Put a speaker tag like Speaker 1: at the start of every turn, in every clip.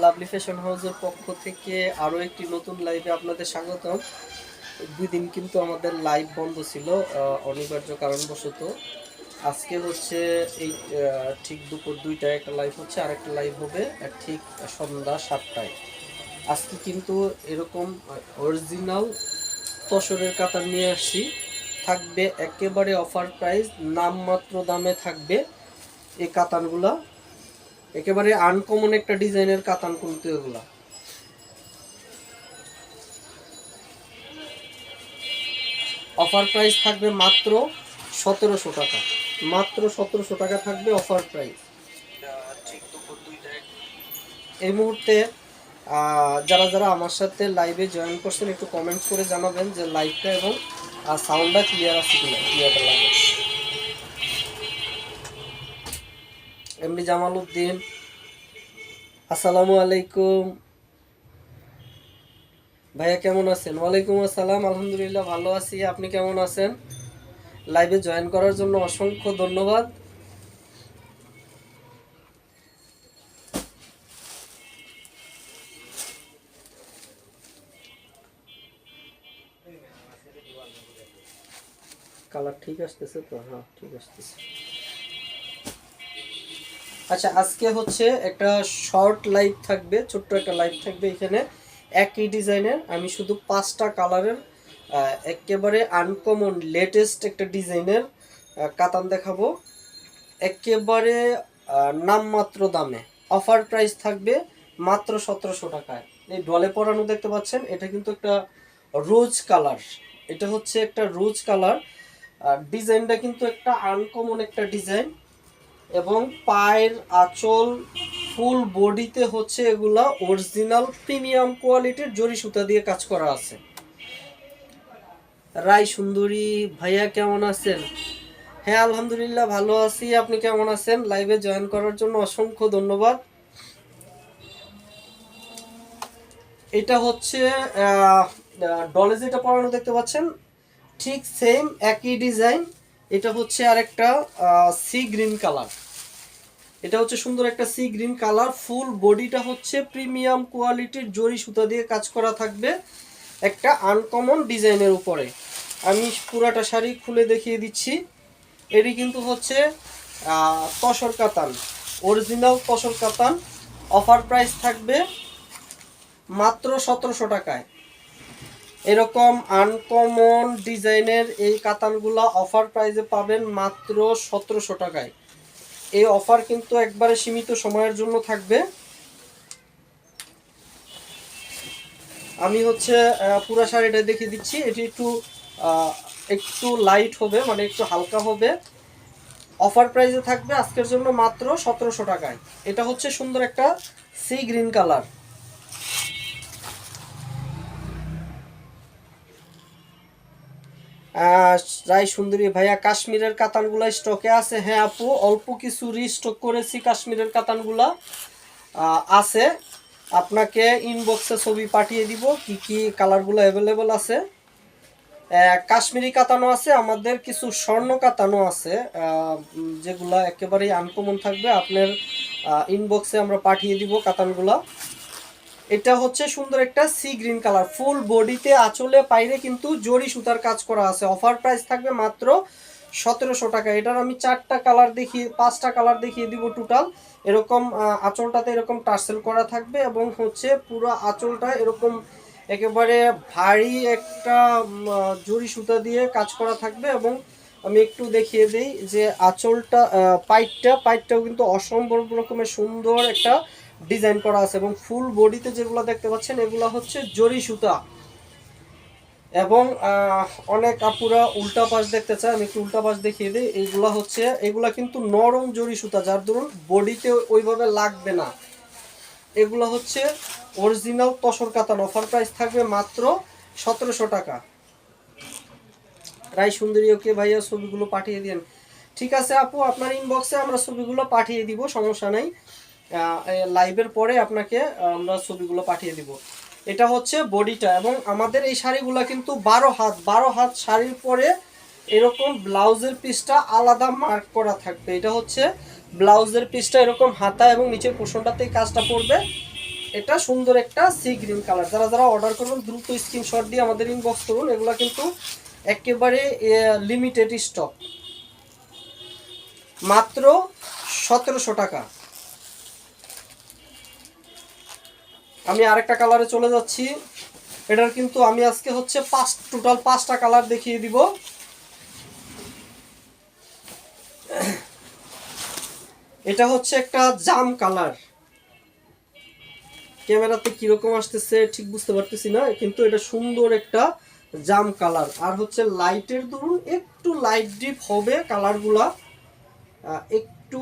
Speaker 1: Lovely fashion হাউসের পক্ষ থেকে আরও একটি নতুন লাইভে আপনাদের স্বাগতম। 2 দিন কিন্তু আমাদের লাইভ বন্ধ ছিল অনিবার্য কারণবশত। আজকে হচ্ছে এই ঠিক দুপুর 2টায় একটা লাইভ হচ্ছে, আর একটা লাইভ হবে ঠিক সন্ধ্যা 7টায়। আজকে কিন্তু এরকম অরিজিনাল তসরের কাতান নিয়ে আসছি, থাকবে একেবারে অফার প্রাইস, নামমাত্র দামে থাকবে এই কাতানগুলা। একেবারে আনকমন একটা ডিজাইনের কাতান কিন্তু এগুলা। অফার প্রাইস থাকবে মাত্র 1700 টাকা, মাত্র 1700 টাকা থাকবে অফার প্রাইস। এই মুহূর্তে যারা যারা আমার সাথে লাইভে জয়েন করছেন একটু কমেন্টস করে জানাবেন যে লাইভটা এবং সাউন্ডটা ক্লিয়ার আছে কিনা, ক্লিয়ারটা লাগে। এমনি জামাল উদ্দিন, আসসালামু আলাইকুম ভাইয়া, কেমন আছেন? ওয়ালাইকুম আসসালাম, আলহামদুলিল্লাহ ভালো আছি। আপনি কেমন আছেন? লাইভে জয়েন করার জন্য অসংখ্য ধন্যবাদ। কালার ঠিক আসতেছে তো? হ্যাঁ, ঠিক আসতেছে। আচ্ছা, আজকে হচ্ছে একটা শর্ট লাইভ থাকবে, ছোট্ট একটা লাইভ থাকবে। এখানে একই ডিজাইনের আমি শুধু 5টা কালারের একেবারে আনকমন লেটেস্ট একটা ডিজাইনের কাতান দেখাবো, একেবারে নামমাত্র দামে। অফার প্রাইস থাকবে মাত্র 1700 টাকায়। এই ডলে পরানো দেখতে পাচ্ছেন, এটা কিন্তু একটা রোজ কালার, এটা হচ্ছে একটা রোজ কালার। ডিজাইনটা কিন্তু একটা আনকমন একটা ডিজাইন, এবং পায়ের আঁচল ফুল বডিতে হচ্ছে এগুলা অরিজিনাল প্রিমিয়াম কোয়ালিটির জরি সুতা দিয়ে কাজ করা আছে। রাই সুন্দরী ভাইয়া, কেমন আছেন? হ্যাঁ, আলহামদুলিল্লাহ ভালো আছি। আপনি কেমন আছেন? লাইভে জয়েন করার জন্য অসংখ্য ধন্যবাদ। এটা হচ্ছে ডলে যেটা পরানো দেখতে পাচ্ছেন, ঠিক সেম একই ডিজাইন। এটা হচ্ছে আরেকটা সি গ্রিন কালার। এটা হচ্ছে সুন্দর একটা সি গ্রিন কালার, ফুল বডিটা হচ্ছে প্রিমিয়াম কোয়ালিটির জরি সুতা দিয়ে কাজ করা থাকবে একটা আনকমন ডিজাইনের উপরে। আমি পুরাটা শাড়ি খুলে দেখিয়ে দিচ্ছি। এটি কিন্তু হচ্ছে তসর কাতান, অরিজিনাল তসর কাতান। অফার প্রাইস থাকবে মাত্র 1700 টাকায়। এরকম আনকমন ডিজাইনের এই কাতানগুলা অফার প্রাইসে পাবেন মাত্র 1700 টাকায়। এই অফার কিন্তু একবারে সীমিত সময়ের জন্য থাকবে। আমি হচ্ছে পুরো শাড়িটা দেখিয়ে দিচ্ছি। এটি একটু লাইট হবে, মানে একটু হালকা হবে। অফার প্রাইসে থাকবে আজকের জন্য মাত্র 1700 টাকায়। এটা হচ্ছে সুন্দর একটা সি গ্রিন কালার। রায় সুন্দরী ভাইয়া, কাশ্মীরের কাতানগুলা স্টকে আছে? হ্যাঁ আপু, অল্প কিছু রিস্টক করেছি কাশ্মীরের কাতানগুলা আছে। আপনাকে ইনবক্সে ছবি পাঠিয়ে দিব কি কি কালারগুলো অ্যাভেলেবল আছে। কাশ্মীরি কাতানও আছে, আমাদের কিছু স্বর্ণ কাতানও আছে, যেগুলা একেবারেই আনকমন থাকবে। আপনার ইনবক্সে আমরা পাঠিয়ে দিব কাতানগুলা। এটা হচ্ছে সুন্দর একটা সি গ্রিন কালার, ফুল বডিতে আঁচলে পাইরে কিন্তু জরি সুতার কাজ করা আছে। অফার প্রাইস থাকবে মাত্র 1700 টাকা। এটার আমি 4টা কালার দেখিয়ে 5টা কালার দেখিয়ে দিব টোটাল। এরকম আঁচলটাতে এরকম টার্সেল করা থাকবে, এবং হচ্ছে পুরো আঁচলটা এরকম একেবারে ভারী একটা জরি সুতা দিয়ে কাজ করা থাকবে। এবং আমি একটু দেখিয়ে দিই যে আঁচলটা পাইটটাও কিন্তু অসম্ভব রকমের সুন্দর একটা ডিজাইন করা আছে, এবং ফুল বডিতে যেগুলো দেখতে পাচ্ছেন এগুলো হচ্ছে জরি সুতা। এবং অনেক আপুরা উল্টা পাশ দেখতে চায়, আমি একটু উল্টা পাশ দেখিয়ে দিই। এগুলা কিন্তু নরম জরি সুতা, যার ধরুন বডিতে ওইভাবে লাগবে না। এগুলো হচ্ছে অরিজিনাল তসর কাতান। অফার প্রাইস থাকবে মাত্র 1700 টাকা। রাই সুন্দরী, ওকে ভাইয়া, ছবিগুলো পাঠিয়ে দিন। ঠিক আছে আপু, আপনার ইনবক্সে আমরা ছবিগুলো পাঠিয়ে দিব, সমস্যা নেই। লাইভের পরে আপনাকে আমরা ছবিগুলো পাঠিয়ে দিব। এটা হচ্ছে বডিটা, এবং আমাদের এই শাড়িগুলো কিন্তু 12 হাত শাড়ির পরে এরকম ব্লাউজের পিসটা আলাদা মার্ক করা থাকবে। এটা হচ্ছে ব্লাউজের পিসটা এরকম হাতা এবং নিচের পোর্শনটাতে কাজটা পড়বে। এটা সুন্দর একটা সি গ্রিন কালার। যারা যারা অর্ডার করবেন দ্রুত স্ক্রিনশট দিয়ে আমাদের ইনবক্স করুন। এগুলো কিন্তু একেবারে লিমিটেড স্টক, মাত্র 1700 টাকা। আমি আরেকটা কালারে চলে যাচ্ছি। এটার কিন্তু আমি আজকে হচ্ছে টোটাল 5টা কালার দেখিয়ে দিব। এটা হচ্ছে একটা জাম কালার, ক্যামেরাতে কিরকম আসতেছে ঠিক বুঝতে পারতেছি না, কিন্তু এটা সুন্দর একটা জাম কালার। আর হচ্ছে লাইটের দরুন একটু লাইট ডিপ হবে কালারগুলা, একটু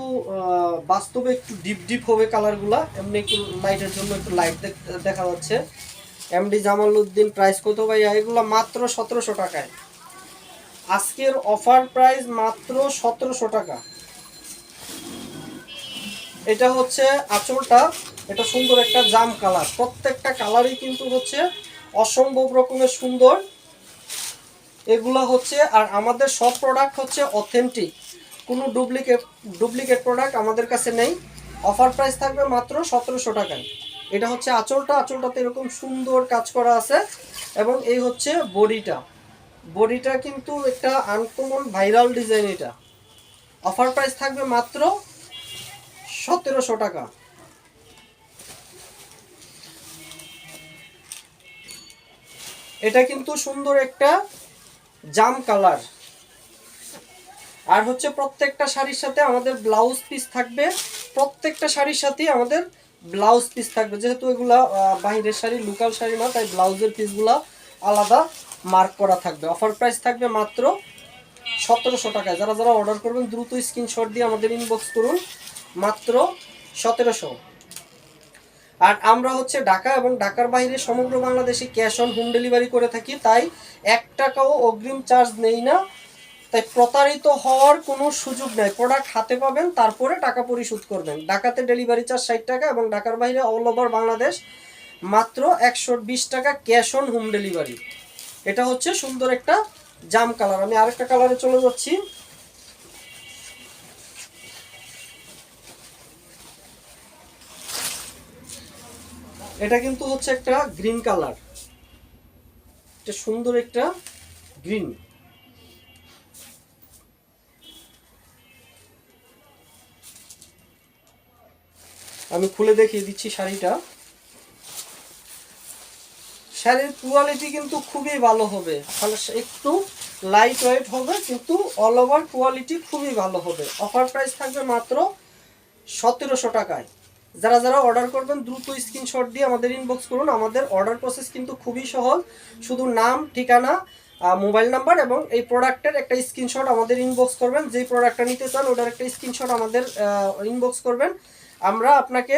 Speaker 1: বাস্তবে একটু ডিপ ডিপ হবে কালারগুলা, এমনি একটু লাইটের জন্য একটু লাইট দেখা যাচ্ছে। এমডি জামালউদ্দিন প্রাইস কত ভাইয়া? এগুলো মাত্র 1700 টাকায়। আজকের অফার প্রাইস মাত্র 1700 টাকা। এটা হচ্ছে আঁচলটা, এটা সুন্দর একটা জাম কালার। প্রত্যেকটা কালারই কিন্তু হচ্ছে অসম্ভব রকমের সুন্দর এগুলা হচ্ছে। আর আমাদের সব প্রোডাক্ট হচ্ছে অথেন্টিক, কোনো ডুপ্লিকেট প্রোডাক্ট আমাদের কাছে নেই। অফার প্রাইস থাকবে মাত্র 1700 টাকায়। এটা হচ্ছে আঁচলটাতে এরকম সুন্দর কাজ করা আছে। এবং এই হচ্ছে বডিটা কিন্তু একটা আনকমন ভাইরাল ডিজাইন। এটা অফার প্রাইস থাকবে মাত্র 1700 টাকা। এটা কিন্তু সুন্দর একটা জাম কালার। আর হচ্ছে প্রত্যেকটা শাড়ির সাথে আমাদের ব্লাউজ পিস থাকবে, প্রত্যেকটা শাড়ির সাথেই আমাদের ব্লাউজ পিস থাকবে। যেহেতু এগুলা বাহিরের শাড়ি, লোকাল শাড়ি না, তাই ব্লাউজের পিসগুলা আলাদা মার্ক করা থাকবে। অফার প্রাইস থাকবে মাত্র 1700 টাকায়। যারা যারা অর্ডার করবেন দ্রুত স্ক্রিনশট দিয়ে আমাদের ইনবক্স করুন, মাত্র 1700। আর আমরা হচ্ছে ঢাকা এবং ঢাকার বাইরে সমগ্র বাংলাদেশে ক্যাশ অন হোম ডেলিভারি করে থাকি, তাই 1 টাকাও অগ্রিম চার্জ নেই না। তাই প্রতারিত হওয়ার কোনো সুযোগ নেই। প্রোডাক্ট হাতে পাবেন, তারপরে টাকা পরিশোধ করবেন। ঢাকাতে ডেলিভারি চার্জ 60 টাকা এবং ঢাকার বাইরে অল ওভার বাংলাদেশ মাত্র 120 টাকা ক্যাশ অন হোম ডেলিভারি। এটা হচ্ছে সুন্দর একটা জাম কালার। আমি আরেকটা কালারে চলে যাচ্ছি। এটা কিন্তু হচ্ছে একটা গ্রিন কালার, এটা সুন্দর একটা গ্রিন। আমি খুলে দেখিয়ে দিচ্ছি শাড়িটা। শাড়ির কোয়ালিটি কিন্তু খুবই ভালো হবে, একটু লাইট ওয়েট হবে, কিন্তু অল ওভার কোয়ালিটি খুবই ভালো হবে। অফার প্রাইস থাকবে মাত্র 1700 টাকায়। যারা যারা অর্ডার করবেন দ্রুত স্ক্রিনশট দিয়ে আমাদের ইনবক্স করুন। আমাদের অর্ডার প্রসেস কিন্তু খুবই সহজ, শুধু নাম, ঠিকানা, মোবাইল নাম্বার এবং এই প্রোডাক্টের একটা স্ক্রিনশট আমাদের ইনবক্স করবেন। যেই প্রোডাক্টটা নিতে চান ওটার একটা স্ক্রিনশট আমাদের ইনবক্স করবেন। আমরা আপনাকে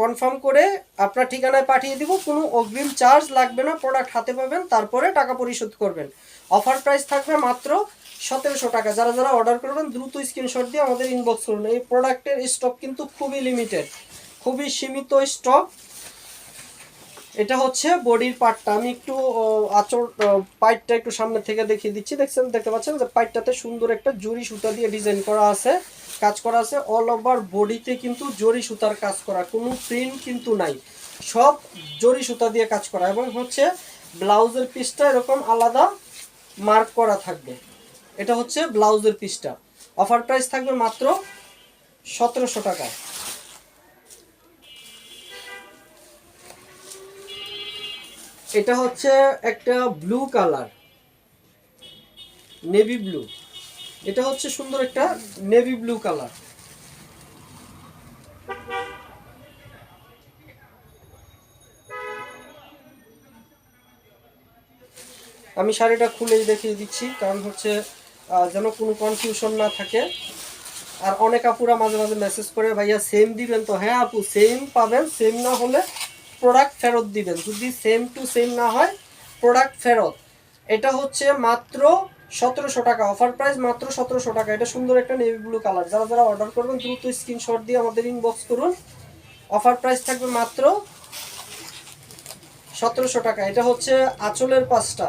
Speaker 1: কনফার্ম করে আপনার ঠিকানায় পাঠিয়ে দিব। কোনো অগ্রিম চার্জ লাগবে না, প্রোডাক্ট হাতে পাবেন, তারপরে টাকা পরিশোধ করবেন। অফার প্রাইস থাকবে মাত্র 1700 টাকা। যারা যারা অর্ডার করবেন দ্রুত স্ক্রিনশট দিয়ে আমাদের ইনবক্স করুন। এই প্রোডাক্টের স্টক কিন্তু খুবই লিমিটেড, খুবই সীমিত স্টক। এটা হচ্ছে বডির পার্টটা। আমি একটু আঁচল পাইটটা একটু সামনে থেকে দেখিয়ে দিচ্ছি। দেখতে পাচ্ছেন যে পাইটটাতে সুন্দর একটা জরি সুতা দিয়ে ডিজাইন করা আছে, কাজ করা আছে। অল ওভার বডিতে কিন্তু জরি সুতার কাজ করা, কোনো প্রিন্ট কিন্তু নাই, সব জরি সুতা দিয়ে কাজ করা। এবং হচ্ছে ব্লাউজের পিসটা এরকম আলাদা মার্ক করা থাকবে। এটা হচ্ছে ব্লাউজের পিসটা। অফার প্রাইস থাকবে মাত্র 1700 টাকা। এটা হচ্ছে একটা ব্লু কালার, নেভি ব্লু। এটা হচ্ছে সুন্দর একটা নেভি ব্লু কালার। আমি শাড়িটা খুলেই দেখিয়ে দিচ্ছি, কারণ হচ্ছে যেন কোনো কনফিউশন না থাকে। আর অনেক আপুরা মাঝে মাঝে মেসেজ করে ভাইয়া সেম দিবেন তো? হ্যাঁ আপু, সেম পাবেন। সেম না হলে প্রোডাক্ট ফেরত দিবেন। যদি সেম টু সেম না হয় প্রোডাক্ট ফেরত। এটা হচ্ছে মাত্র 1700 টাকা। অফার প্রাইস মাত্র 1700 টাকা। এটা সুন্দর একটা নেভি ব্লু কালার। যারা যারা অর্ডার করবেন দ্রুত স্ক্রিনশট দিয়ে আমাদের ইনবক্স করুন। অফার প্রাইস থাকবে মাত্র 1700 টাকা। এটা হচ্ছে আঁচলের পাঁচটা,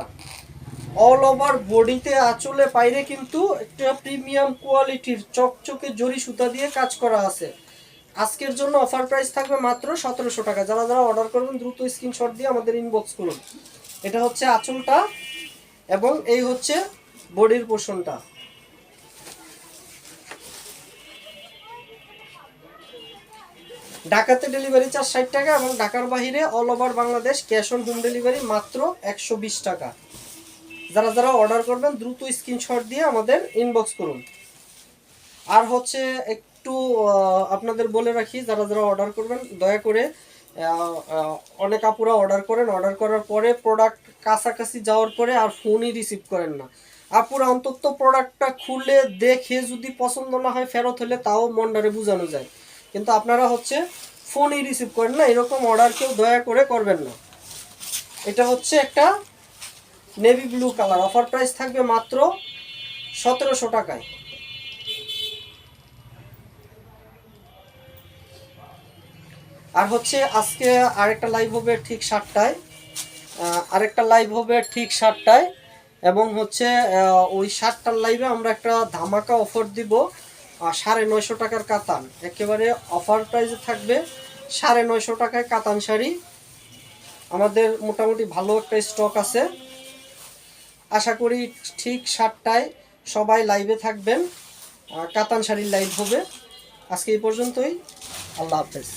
Speaker 1: অল ওভার বডিতে আঁচলে বাইরে কিন্তু একটা প্রিমিয়াম কোয়ালিটির চকচকে জরি সুতা দিয়ে কাজ করা আছে। আজকের জন্য অফার প্রাইস থাকবে মাত্র 1700 টাকা। যারা যারা অর্ডার করবেন দ্রুত স্ক্রিনশট দিয়ে আমাদের ইনবক্স করুন। এটা হচ্ছে আঁচলটা এবং এই হচ্ছে বডির পোর্শনটা। ঢাকাতে ডেলিভারি চার্জ 60 টাকা এবং ঢাকার বাইরে all over Bangladesh cash on home delivery মাত্র 120 টাকা। যারা যারা অর্ডার করবেন দ্রুত স্ক্রিনশট দিয়ে আমাদের ইনবক্স করুন। আর হচ্ছে একটু আপনাদের বলে রাখি, যারা যারা অর্ডার করবেন দয়া করে, অনেক আপুরা অর্ডার করেন, অর্ডার করার পরে প্রোডাক্ট কাছাকাছি যাওয়ার পরে আর ফোনই রিসিভ করেন না। আপুরা অন্তত প্রোডাক্টটা খুলে দেখে যদি পছন্দ না হয় ফেরত হলে তাও মন্ডারে বোঝানো যায়, কিন্তু আপনারা হচ্ছে ফোনই রিসিভ করেন না। এরকম অর্ডার কেউ দয়া করে করবেন না। এটা হচ্ছে একটা navy blue colour, offer price থাকবে মাত্র 1700 টাকায়। আর হচ্ছে আজকে আরেকটা লাইভ হবে ঠিক 7টায়, এবং হচ্ছে ওই 7টার লাইভে আমরা একটা ধামাকা অফার দিব। 950 টাকার কাতান, একেবারে অফার প্রাইসে থাকবে 950 টাকায় কাতান শাড়ি। আমাদের মোটামুটি ভালো একটা স্টক আছে। আশা করি ঠিক 7টায় সবাই লাইভে থাকবেন, কাতান শাড়ির লাইভ হবে। আজকে এই পর্যন্তই, আল্লাহ হাফেজ।